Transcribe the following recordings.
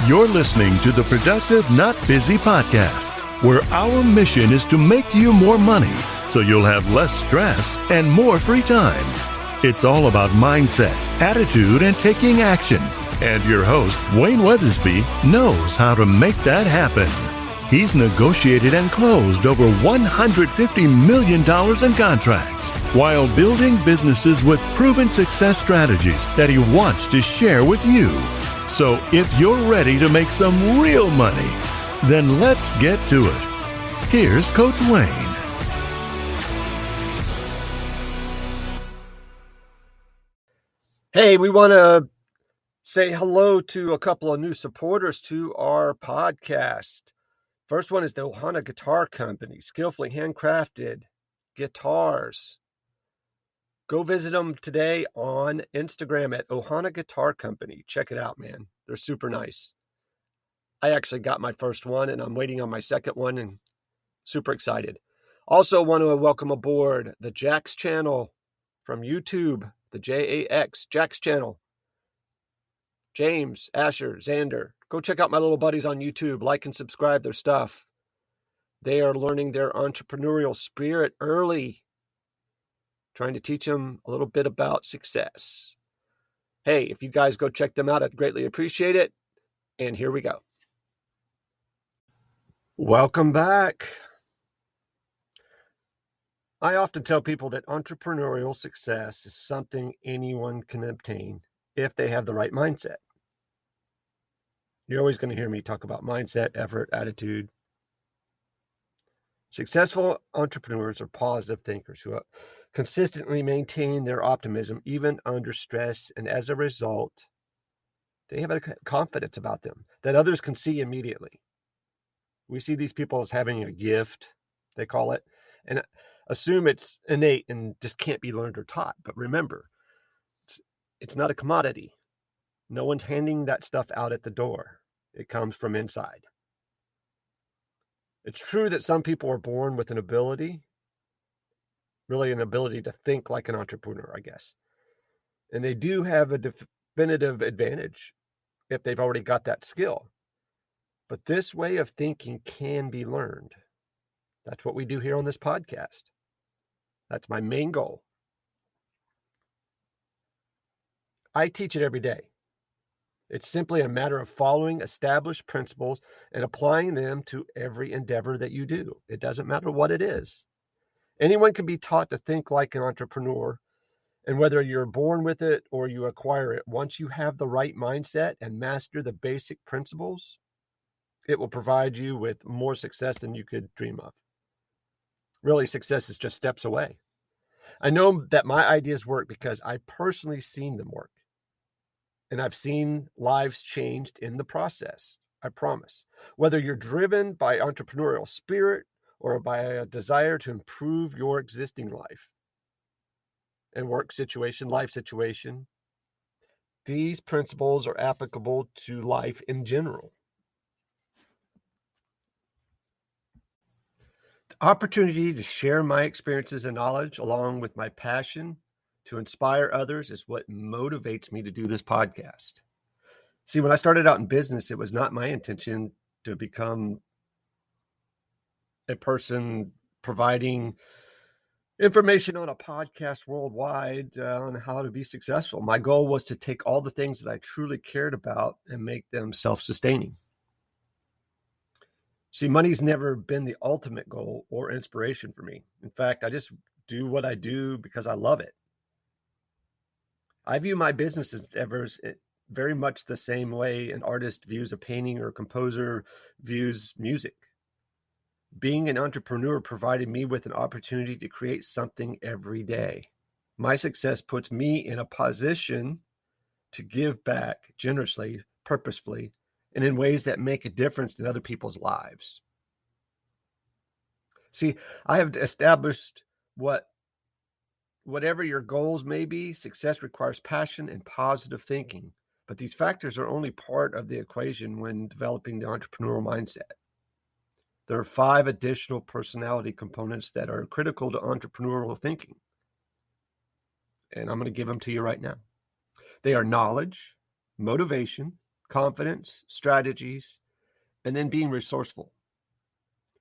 You're listening to the Productive Not Busy podcast, where our mission is to make you more money so you'll have less stress and more free time. It's all about mindset, attitude, and taking action. And your host, Wayne Weathersby, knows how to make that happen. He's negotiated and closed over $150 million in contracts while building businesses with proven success strategies that he wants to share with you. So if you're ready to make some real money, then let's get to it. Here's Coach Wayne. Hey, we want to say hello to a couple of new supporters to our podcast. First one is the Ohana Guitar Company, skillfully handcrafted guitars. Go visit them today on Instagram at Ohana Guitar Company. Check it out, man. They're super nice. I actually got my first one, and I'm waiting on my second one, and super excited. Also want to welcome aboard the Jax channel from YouTube, the JAX, Jax channel. James, Asher, Xander. Go check out my little buddies on YouTube. Like and subscribe their stuff. They are learning their entrepreneurial spirit early. Trying to teach them a little bit about success. Hey, if you guys go check them out, I'd greatly appreciate it. And here we go. Welcome back. I often tell people that entrepreneurial success is something anyone can obtain if they have the right mindset. You're always going to hear me talk about mindset, effort, attitude. Successful entrepreneurs are positive thinkers who consistently maintain their optimism even under stress, and as a result, they have a confidence about them that others can see immediately. We see these people as having a gift, they call it, and assume it's innate and just can't be learned or taught. But remember, it's not a commodity. No one's handing that stuff out at the door. It comes from inside. It's true that some people are born with an ability to think like an entrepreneur, I guess. And they do have a definitive advantage if they've already got that skill. But this way of thinking can be learned. That's what we do here on this podcast. That's my main goal. I teach it every day. It's simply a matter of following established principles and applying them to every endeavor that you do. It doesn't matter what it is. Anyone can be taught to think like an entrepreneur, and whether you're born with it or you acquire it, once you have the right mindset and master the basic principles, it will provide you with more success than you could dream of. Really, success is just steps away. I know that my ideas work because I personally seen them work. And I've seen lives changed in the process, I promise. Whether you're driven by entrepreneurial spirit or by a desire to improve your existing life and work situation, life situation, these principles are applicable to life in general. The opportunity to share my experiences and knowledge along with my passion to inspire others is what motivates me to do this podcast. See, when I started out in business, it was not my intention to become a person providing information on a podcast worldwide on how to be successful. My goal was to take all the things that I truly cared about and make them self-sustaining. See, money's never been the ultimate goal or inspiration for me. In fact, I just do what I do because I love it. I view my business endeavors very much the same way an artist views a painting or a composer views music. Being an entrepreneur provided me with an opportunity to create something every day. My success puts me in a position to give back generously, purposefully, and in ways that make a difference in other people's lives. See, I have established whatever your goals may be, success requires passion and positive thinking. But these factors are only part of the equation when developing the entrepreneurial mindset. There are 5 additional personality components that are critical to entrepreneurial thinking. And I'm going to give them to you right now. They are knowledge, motivation, confidence, strategies, and then being resourceful.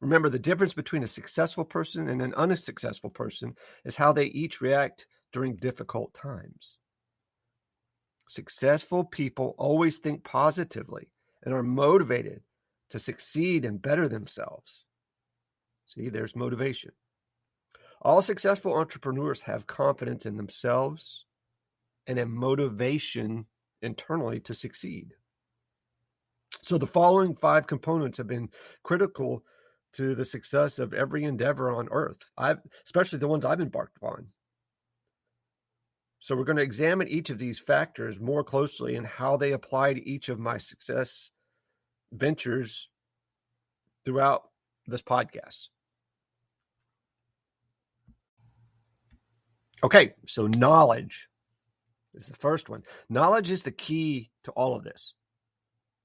Remember, the difference between a successful person and an unsuccessful person is how they each react during difficult times. Successful people always think positively and are motivated to succeed and better themselves. See, there's motivation. All successful entrepreneurs have confidence in themselves and a motivation internally to succeed. So the following 5 components have been critical to the success of every endeavor on earth, especially the ones I've embarked upon. So we're going to examine each of these factors more closely and how they apply to each of my success ventures throughout this podcast. Okay, so knowledge is the first one. Knowledge is the key to all of this.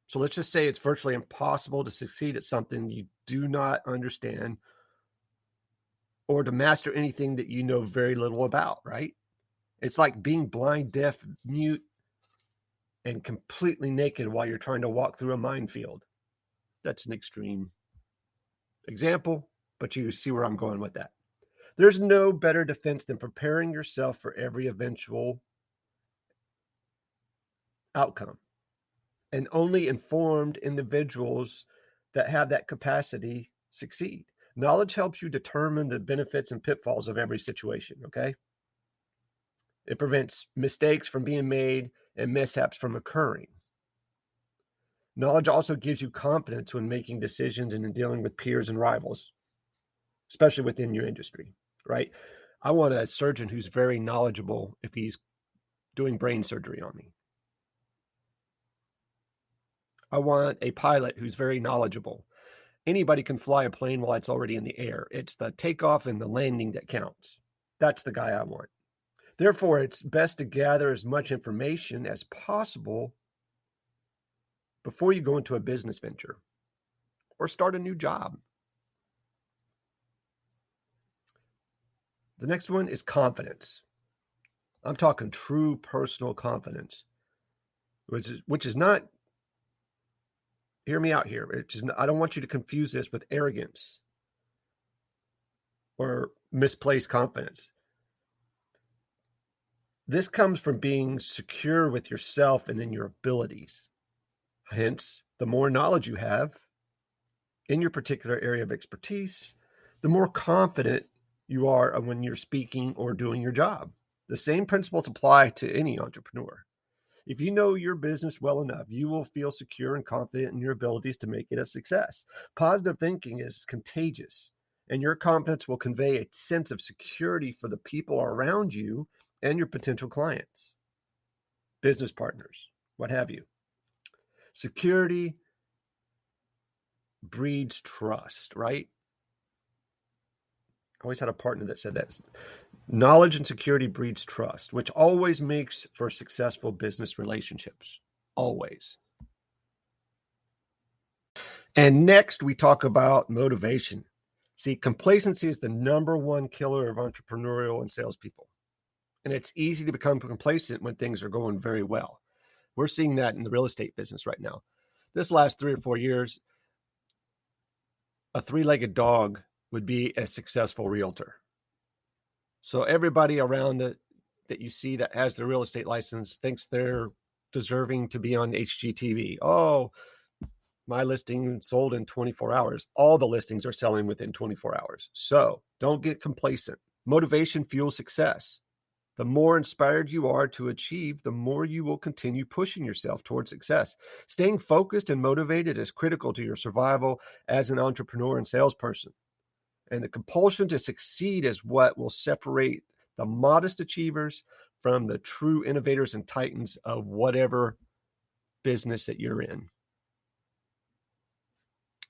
So let's just say it's virtually impossible to succeed at something you do not understand or to master anything that you know very little about, right? It's like being blind, deaf, mute, and completely naked while you're trying to walk through a minefield. That's an extreme example, but you see where I'm going with that. There's no better defense than preparing yourself for every eventual outcome. And only informed individuals that have that capacity succeed. Knowledge helps you determine the benefits and pitfalls of every situation, okay? It prevents mistakes from being made and mishaps from occurring. Knowledge also gives you confidence when making decisions and in dealing with peers and rivals, especially within your industry, right? I want a surgeon who's very knowledgeable if he's doing brain surgery on me. I want a pilot who's very knowledgeable. Anybody can fly a plane while it's already in the air. It's the takeoff and the landing that counts. That's the guy I want. Therefore, it's best to gather as much information as possible before you go into a business venture or start a new job. The next one is confidence. I'm talking true personal confidence, which is not, hear me out here. I don't want you to confuse this with arrogance or misplaced confidence. This comes from being secure with yourself and in your abilities. Hence, the more knowledge you have in your particular area of expertise, the more confident you are when you're speaking or doing your job. The same principles apply to any entrepreneur. If you know your business well enough, you will feel secure and confident in your abilities to make it a success. Positive thinking is contagious, and your confidence will convey a sense of security for the people around you and your potential clients, business partners, what have you. Security breeds trust, right? I always had a partner that said that. Knowledge and security breeds trust, which always makes for successful business relationships. Always. And next, we talk about motivation. See, complacency is the number one killer of entrepreneurial and salespeople. And it's easy to become complacent when things are going very well. We're seeing that in the real estate business right now. This last 3 or 4 years, a 3-legged dog would be a successful realtor. So everybody around it that you see that has the real estate license thinks they're deserving to be on HGTV. Oh, my listing sold in 24 hours. All the listings are selling within 24 hours. So don't get complacent. Motivation fuels success. The more inspired you are to achieve, the more you will continue pushing yourself towards success. Staying focused and motivated is critical to your survival as an entrepreneur and salesperson. And the compulsion to succeed is what will separate the modest achievers from the true innovators and titans of whatever business that you're in.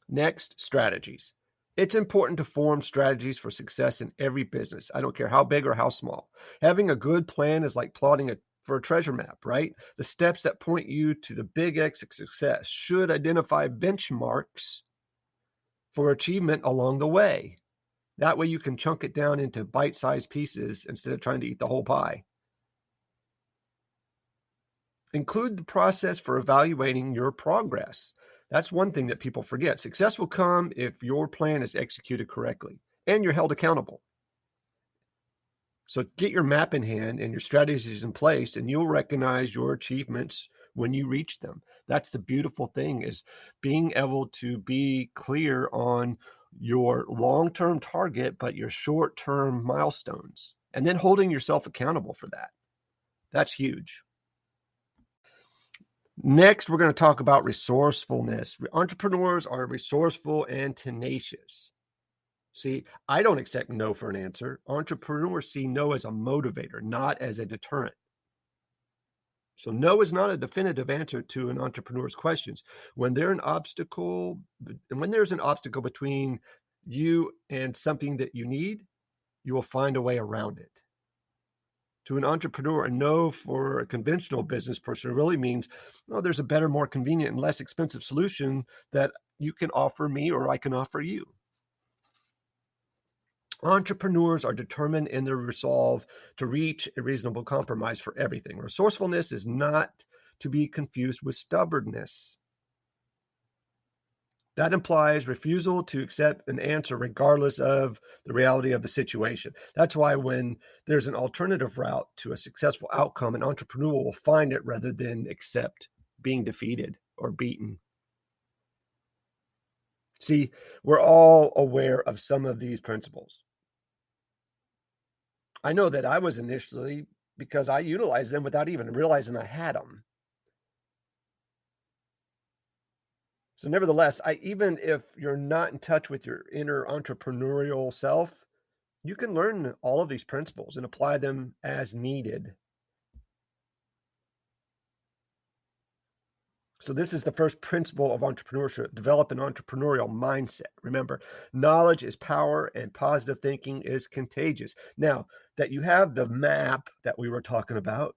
Next, strategies. It's important to form strategies for success in every business. I don't care how big or how small. Having a good plan is like plotting for a treasure map, right? The steps that point you to the big X of success should identify benchmarks for achievement along the way. That way you can chunk it down into bite-sized pieces instead of trying to eat the whole pie. Include the process for evaluating your progress. That's one thing that people forget. Success will come if your plan is executed correctly and you're held accountable. So get your map in hand and your strategies in place, and you'll recognize your achievements when you reach them. That's the beautiful thing, is being able to be clear on your long-term target, but your short-term milestones, and then holding yourself accountable for that. That's huge. Next, we're going to talk about resourcefulness. Entrepreneurs are resourceful and tenacious. See, I don't accept no for an answer. Entrepreneurs see no as a motivator, not as a deterrent. So no is not a definitive answer to an entrepreneur's questions. When there's an obstacle between you and something that you need, you will find a way around it. To an entrepreneur, a no for a conventional business person really means, oh, there's a better, more convenient, and less expensive solution that you can offer me or I can offer you. Entrepreneurs are determined in their resolve to reach a reasonable compromise for everything. Resourcefulness is not to be confused with stubbornness. That implies refusal to accept an answer regardless of the reality of the situation. That's why when there's an alternative route to a successful outcome, an entrepreneur will find it rather than accept being defeated or beaten. See, we're all aware of some of these principles. I know that I was initially, because I utilized them without even realizing I had them. So nevertheless, even if you're not in touch with your inner entrepreneurial self, you can learn all of these principles and apply them as needed. So this is the first principle of entrepreneurship: develop an entrepreneurial mindset. Remember, knowledge is power and positive thinking is contagious. Now that you have the map that we were talking about,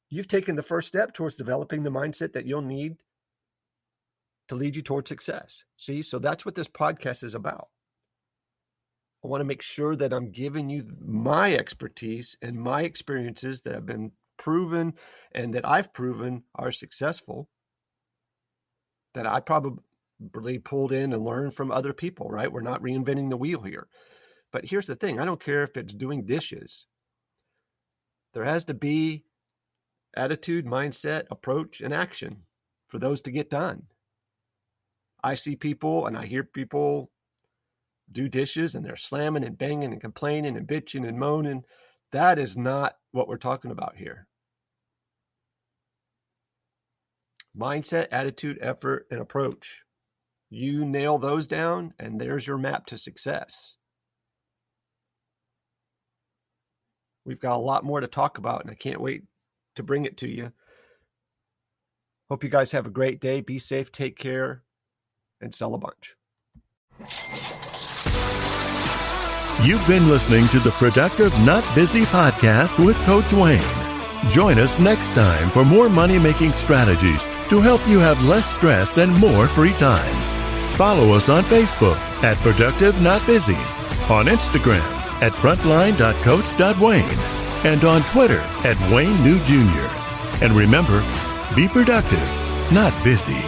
you've taken the first step towards developing the mindset that you'll need to lead you towards success. See, so that's what this podcast is about. I want to make sure that I'm giving you my expertise and my experiences that have been proven and that I've proven are successful, that I probably pulled in and learned from other people, right? We're not reinventing the wheel here. But here's the thing. I don't care if it's doing dishes. There has to be attitude, mindset, approach, and action for those to get done. I see people and I hear people do dishes and they're slamming and banging and complaining and bitching and moaning. That is not what we're talking about here. Mindset, attitude, effort, and approach. You nail those down and there's your map to success. We've got a lot more to talk about and I can't wait to bring it to you. Hope you guys have a great day. Be safe, take care, and sell a bunch. You've been listening to the Productive Not Busy podcast with Coach Wayne. Join us next time for more money-making strategies to help you have less stress and more free time. Follow us on Facebook at Productive Not Busy, on Instagram at frontline.coach.wayne, and on Twitter at Wayne New Jr. And remember, be productive, not busy.